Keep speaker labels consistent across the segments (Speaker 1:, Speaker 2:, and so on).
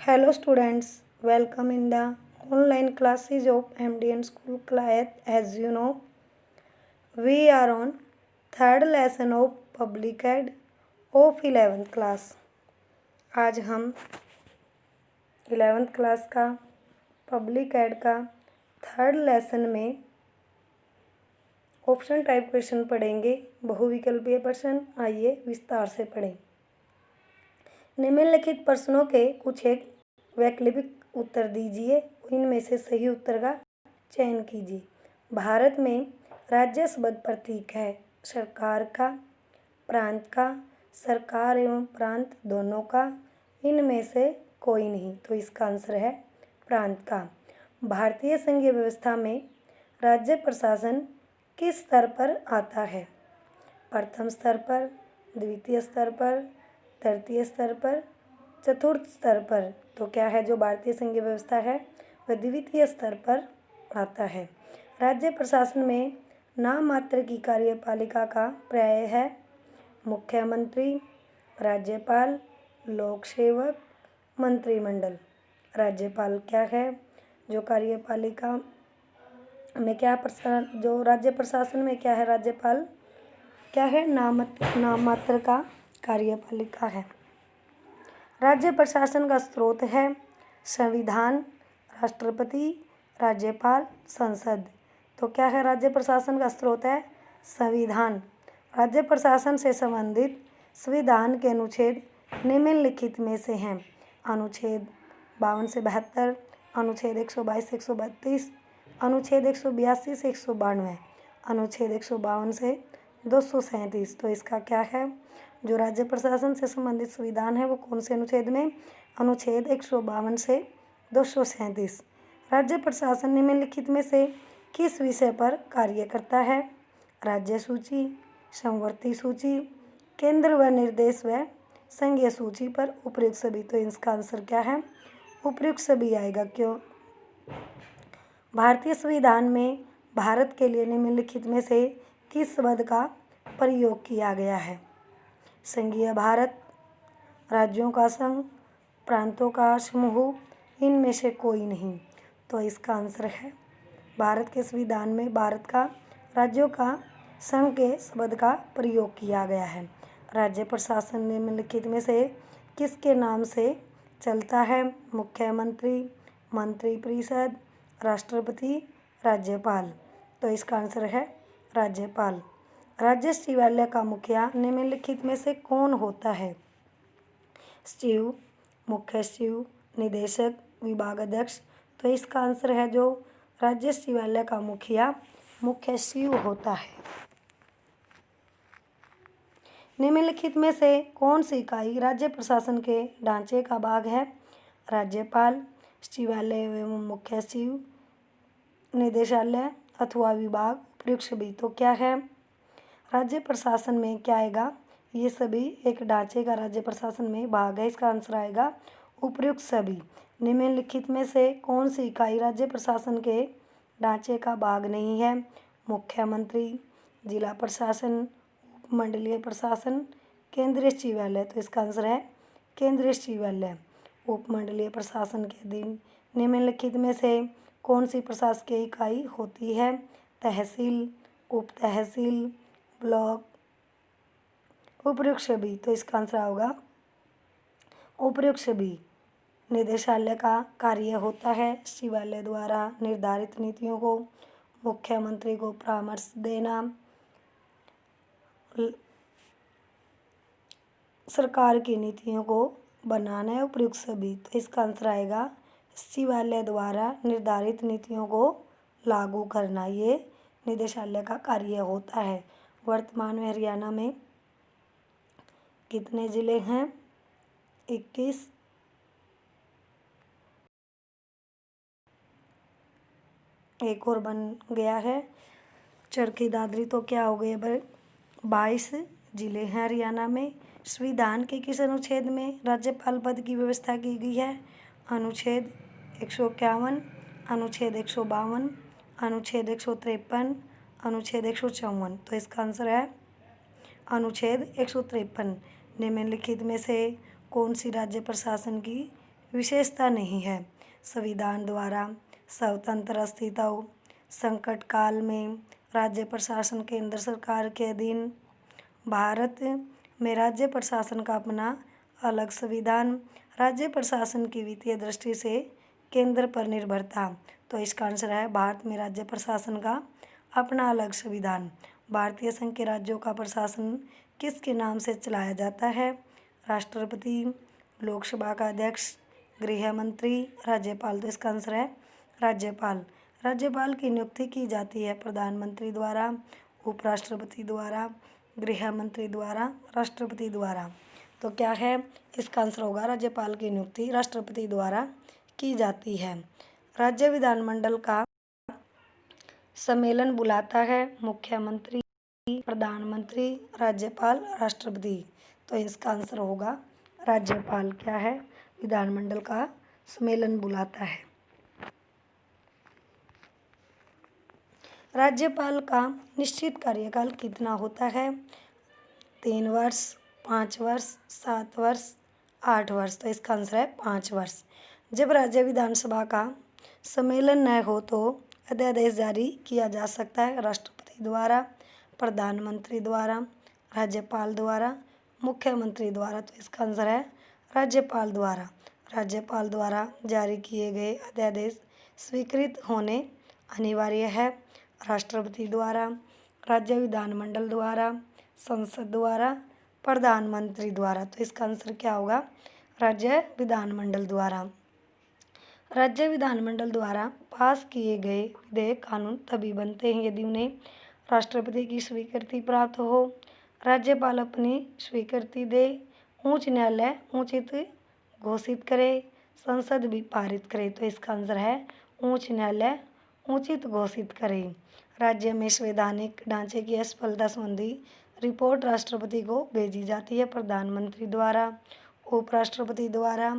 Speaker 1: Hello students, welcome in the online classes of MDN School class. As you know, we are on third lesson of Public Ed of 11th class. आज हम 11th class का public add का third lesson में option type question पढ़ेंगे, बहुविकल्पीय प्रश्न। आइए विस्तार से पढ़ें। निम्नलिखित प्रश्नों के कुछ एक वैकल्पिक उत्तर दीजिए, इनमें से सही उत्तर का चयन कीजिए। भारत में राज्य शब्द प्रतीक है सरकार का, प्रांत का, सरकार एवं प्रांत दोनों का, इनमें से कोई नहीं। तो इसका आंसर है प्रांत का। भारतीय संघीय व्यवस्था में राज्य प्रशासन किस स्तर पर आता है? प्रथम स्तर पर, द्वितीय स्तर पर, तृतीय स्तर पर, चतुर्थ स्तर पर। तो क्या है जो भारतीय संघीय व्यवस्था है वह द्वितीय स्तर पर आता है। राज्य प्रशासन में नाम मात्र की कार्यपालिका का पर्याय है मुख्यमंत्री, राज्यपाल, लोक सेवक, मंत्रिमंडल। राज्यपाल क्या है जो कार्यपालिका में क्या जो राज्य प्रशासन में क्या है, राज्यपाल क्या है, नाम मात्र का कार्यपालिका है। राज्य प्रशासन का स्रोत है संविधान, राष्ट्रपति, राज्यपाल, संसद। तो क्या है राज्य प्रशासन का स्रोत है संविधान। राज्य प्रशासन से संबंधित संविधान के अनुच्छेद निम्नलिखित में से हैं। अनुच्छेद 52 से 72, अनुच्छेद 122 से 132, अनुच्छेद 182 से 192, अनुच्छेद 152 से 237। तो इसका क्या है जो राज्य प्रशासन से संबंधित संविधान है वो कौन से अनुच्छेद में? अनुच्छेद 152 से 237। राज्य प्रशासन निम्नलिखित में से किस विषय पर कार्य करता है? राज्य सूची, समवर्ती सूची, केंद्र व निर्देश व संघीय सूची पर उपयुक्त सभी। तो इसका आंसर क्या है? उपयुक्त सभी आएगा। क्यों? भारतीय संविधान में भारत के लिए निम्नलिखित में से किस शब्द का प्रयोग किया गया है? संघीय भारत, राज्यों का संघ, प्रांतों का समूह, इनमें से कोई नहीं। तो इसका आंसर है भारत के संविधान में भारत का राज्यों का संघ के शब्द का प्रयोग किया गया है। राज्य प्रशासन निम्नलिखित में से किसके नाम से चलता है? मुख्यमंत्री, मंत्रिपरिषद, राष्ट्रपति, राज्यपाल। तो इसका आंसर है राज्यपाल। राज्य सचिवालय का मुखिया निम्नलिखित में से कौन होता है? सचिव, मुख्य सचिव, निदेशक, विभागाध्यक्ष। तो इसका आंसर है जो राज्य सचिवालय का मुखिया मुख्य सचिव होता है। निम्नलिखित में से कौन सी इकाई राज्य प्रशासन के ढांचे का भाग है? राज्यपाल, सचिवालय एवं मुख्य सचिव, निदेशालय अथवा विभाग, उपयुक्त सभी। तो क्या है राज्य प्रशासन में क्या आएगा? ये सभी एक ढांचे का राज्य प्रशासन में भाग है। इसका आंसर आएगा उपयुक्त सभी। निम्नलिखित में से कौन सी इकाई राज्य प्रशासन के ढांचे का भाग नहीं है? मुख्यमंत्री, जिला प्रशासन, उपमंडलीय प्रशासन, केंद्रीय सचिवालय। तो इसका आंसर है केंद्रीय सचिवालय। उपमंडलीय प्रशासन के अधीन निम्नलिखित में से कौन सी प्रशासकीय इकाई होती है? तहसील, उप तहसील, ब्लॉक, उपयुक्त सभी। तो इसका आंसर होगा उपयुक्त सभी। निदेशालय का कार्य होता है सचिवालय द्वारा निर्धारित नीतियों को मुख्यमंत्री को परामर्श देना, सरकार की नीतियों को बनाना है। उपयुक्त सभी। तो इसका आंसर आएगा सचिवालय द्वारा निर्धारित नीतियों को लागू करना, ये निदेशालय का कार्य होता है। वर्तमान में हरियाणा में कितने ज़िले हैं? 21। एक और बन गया है चरखी दादरी। तो क्या हो गए? 22 जिले हैं हरियाणा में। संविधान के किस अनुच्छेद में राज्यपाल पद की व्यवस्था की गई है? अनुच्छेद 151, अनुच्छेद 152, अनुच्छेद 153, अनुच्छेद 154। तो इसका आंसर है अनुच्छेद 153। निम्नलिखित में से कौन सी राज्य प्रशासन की विशेषता नहीं है। संविधान द्वारा स्वतंत्र अस्तित्व, संकट काल में राज्य प्रशासन केंद्र सरकार के अधीन। भारत में राज्य प्रशासन का अपना अलग संविधान। राज्य प्रशासन की वित्तीय दृष्टि से केंद्र पर निर्भरता। तो इसका आंसर है भारत में राज्य प्रशासन का अपना अलग संविधान। भारतीय संघ के राज्यों का प्रशासन किसके नाम से चलाया जाता है? राष्ट्रपति, लोकसभा का अध्यक्ष, गृह मंत्री, राज्यपाल। तो इसका आंसर है राज्यपाल। राज्यपाल की नियुक्ति की जाती है प्रधानमंत्री द्वारा, उपराष्ट्रपति द्वारा, गृह मंत्री द्वारा, राष्ट्रपति द्वारा। तो क्या है इसका आंसर होगा राज्यपाल की नियुक्ति राष्ट्रपति द्वारा की जाती है। राज्य विधानमंडल का सम्मेलन बुलाता है मुख्यमंत्री, प्रधानमंत्री, राज्यपाल, राष्ट्रपति। तो इसका आंसर होगा राज्यपाल। क्या है? विधानमंडल का सम्मेलन बुलाता है। राज्यपाल का निश्चित कार्यकाल कितना होता है? 3 वर्ष, 5 वर्ष, 7 वर्ष, 8 वर्ष। तो इसका आंसर है 5 वर्ष। जब राज्य विधानसभा का सम्मेलन न हो तो अध्यादेश जारी किया जा सकता है राष्ट्रपति द्वारा, प्रधानमंत्री द्वारा, राज्यपाल द्वारा, मुख्यमंत्री द्वारा। तो इसका आंसर है राज्यपाल द्वारा। राज्यपाल द्वारा जारी किए गए अध्यादेश स्वीकृत होने अनिवार्य है। राष्ट्रपति द्वारा, राज्य विधानमंडल द्वारा, संसद द्वारा, प्रधानमंत्री द्वारा। तो इसका आंसर क्या होगा? राज्य विधानमंडल द्वारा। राज्य विधानमंडल द्वारा पास किए गए विधेयक कानून तभी बनते हैं यदि उन्हें राष्ट्रपति की स्वीकृति प्राप्त हो, राज्यपाल अपनी स्वीकृति दे, उच्च न्यायालय उचित घोषित करे, संसद भी पारित करे। तो इसका आंसर है उच्च न्यायालय उचित घोषित करे। राज्य में संवैधानिक ढांचे की असफलता संबंधी रिपोर्ट राष्ट्रपति को भेजी जाती है प्रधानमंत्री द्वारा, उपराष्ट्रपति द्वारा,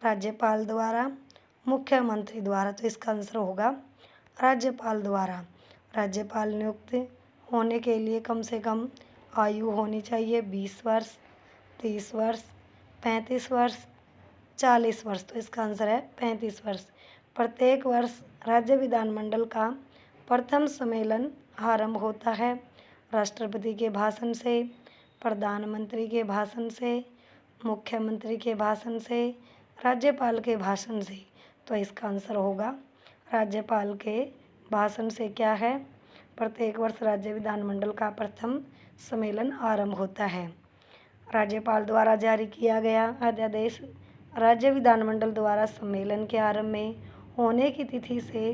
Speaker 1: राज्यपाल द्वारा, मुख्यमंत्री द्वारा। तो इसका आंसर होगा राज्यपाल द्वारा। राज्यपाल नियुक्त होने के लिए कम से कम आयु होनी चाहिए 20 वर्ष, 30 वर्ष, 35 वर्ष, 40 वर्ष। तो इसका आंसर है 35 वर्ष। प्रत्येक वर्ष राज्य विधानमंडल का प्रथम सम्मेलन आरंभ होता है राष्ट्रपति के भाषण से, प्रधानमंत्री के भाषण से, मुख्यमंत्री के भाषण से, राज्यपाल के भाषण से। तो इसका आंसर होगा राज्यपाल के भाषण से। क्या है? प्रत्येक वर्ष राज्य विधानमंडल का प्रथम सम्मेलन आरंभ होता है। राज्यपाल द्वारा जारी किया गया अध्यादेश राज्य विधानमंडल द्वारा सम्मेलन के आरंभ में होने की तिथि से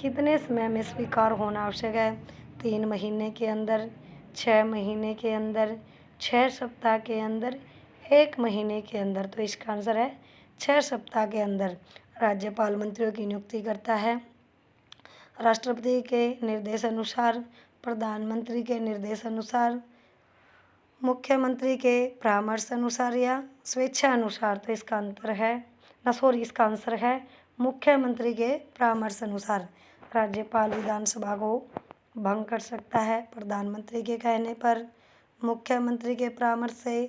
Speaker 1: कितने समय में स्वीकार होना आवश्यक है? 3 महीने के अंदर, 6 महीने के अंदर, 6 सप्ताह के अंदर, 1 महीने के अंदर। तो इसका आंसर है 6 सप्ताह के अंदर। राज्यपाल मंत्रियों की नियुक्ति करता है राष्ट्रपति के निर्देशानुसार, प्रधानमंत्री के निर्देशानुसार, मुख्यमंत्री के परामर्श अनुसार या स्वेच्छा अनुसार। तो इसका इसका आंसर है मुख्यमंत्री के परामर्श अनुसार। राज्यपाल विधानसभा को भंग कर सकता है प्रधानमंत्री के कहने पर, मुख्यमंत्री के परामर्श से,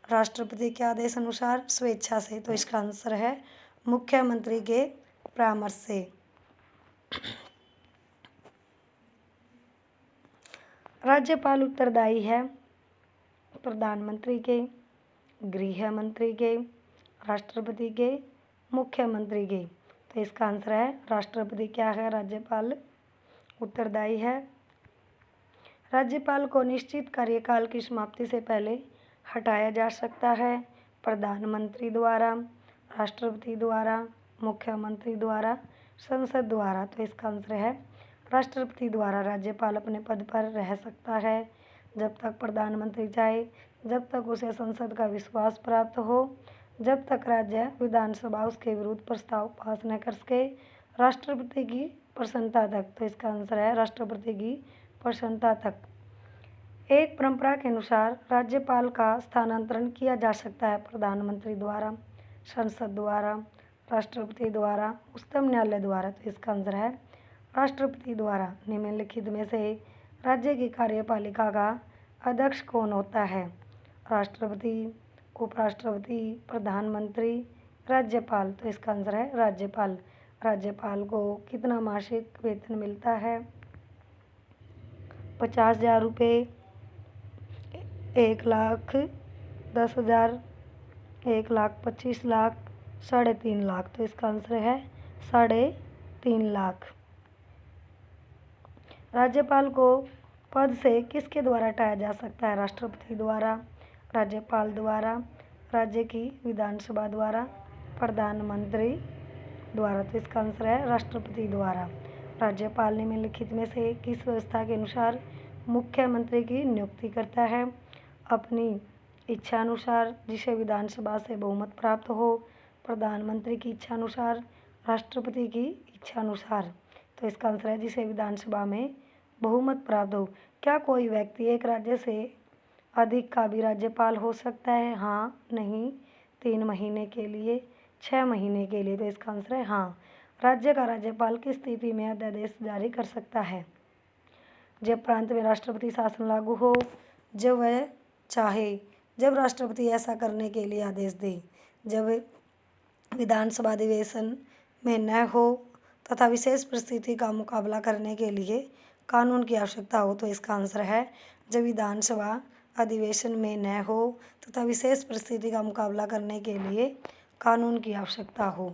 Speaker 1: राष्ट्रपति के आदेश अनुसार, स्वेच्छा से। तो इसका आंसर है मुख्यमंत्री के परामर्श से। राज्यपाल उत्तरदायी है प्रधानमंत्री के, गृह मंत्री के, राष्ट्रपति के, मुख्यमंत्री के। तो इसका आंसर है राष्ट्रपति। क्या है? राज्यपाल उत्तरदायी है। राज्यपाल को निश्चित कार्यकाल की समाप्ति से पहले हटाया जा सकता है प्रधानमंत्री द्वारा, राष्ट्रपति द्वारा, मुख्यमंत्री द्वारा, संसद द्वारा। तो इसका आंसर है राष्ट्रपति द्वारा। राज्यपाल अपने पद पर रह सकता है जब तक प्रधानमंत्री चाहे, जब तक उसे संसद का विश्वास प्राप्त हो, जब तक राज्य विधानसभा उसके विरुद्ध प्रस्ताव पास न कर सके, राष्ट्रपति की प्रसन्नता तक। तो इसका आंसर है राष्ट्रपति की प्रसन्नता तक। एक परंपरा के अनुसार राज्यपाल का स्थानांतरण किया जा सकता है प्रधानमंत्री द्वारा, संसद द्वारा, राष्ट्रपति द्वारा, उच्चतम न्यायालय द्वारा। तो इसका आंसर है राष्ट्रपति द्वारा। निम्नलिखित में से राज्य की कार्यपालिका का अध्यक्ष कौन होता है? राष्ट्रपति, उपराष्ट्रपति, प्रधानमंत्री, राज्यपाल, तो इसका आंसर है राज्यपाल। राज्यपाल को कितना मासिक वेतन मिलता है? 50,000 रुपये, 1,10,000, 1,25,00,000, 3,50,000। तो इसका आंसर है 3,50,000। राज्यपाल को पद से किसके द्वारा हटाया जा सकता है? राष्ट्रपति द्वारा, राज्यपाल द्वारा, राज्य की विधानसभा द्वारा, प्रधानमंत्री द्वारा। तो इसका आंसर है राष्ट्रपति द्वारा। राज्यपाल निम्नलिखित में से किस व्यवस्था के अनुसार मुख्यमंत्री की नियुक्ति करता है? अपनी इच्छानुसार, जिसे विधानसभा से बहुमत प्राप्त हो, प्रधानमंत्री की इच्छानुसार, राष्ट्रपति की इच्छानुसार। तो इसका आंसर है जिसे विधानसभा में बहुमत प्राप्त हो। क्या कोई व्यक्ति एक राज्य से अधिक का भी राज्यपाल हो सकता है? हाँ, नहीं, 3 महीने के लिए, 6 महीने के लिए। तो इसका आंसर है हाँ। राज्य का राज्यपाल किस स्थिति में अध्यादेश जारी कर सकता है? जब प्रांत में राष्ट्रपति शासन लागू हो, जब वह चाहे, जब राष्ट्रपति ऐसा करने के लिए आदेश दे, जब विधानसभा अधिवेशन में न हो तथा विशेष परिस्थिति का मुकाबला करने के लिए कानून की आवश्यकता हो। तो इसका आंसर है जब विधानसभा अधिवेशन में न हो तथा विशेष परिस्थिति का मुकाबला करने के लिए कानून की आवश्यकता हो।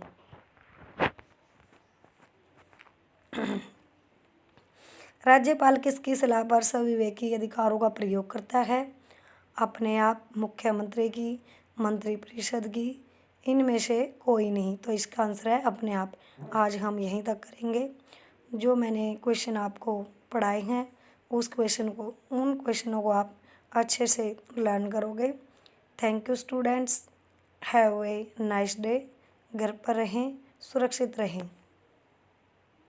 Speaker 1: राज्यपाल किसकी सलाह पर सविवेकी अधिकारों का प्रयोग करता है? अपने आप, मुख्यमंत्री की, मंत्रिपरिषद की, इनमें से कोई नहीं। तो इसका आंसर है अपने आप। आज हम यहीं तक करेंगे। जो मैंने क्वेश्चन आपको पढ़ाए हैं उन क्वेश्चनों को आप अच्छे से लर्न करोगे। Thank you students, have a nice day. घर पर रहें, सुरक्षित रहें।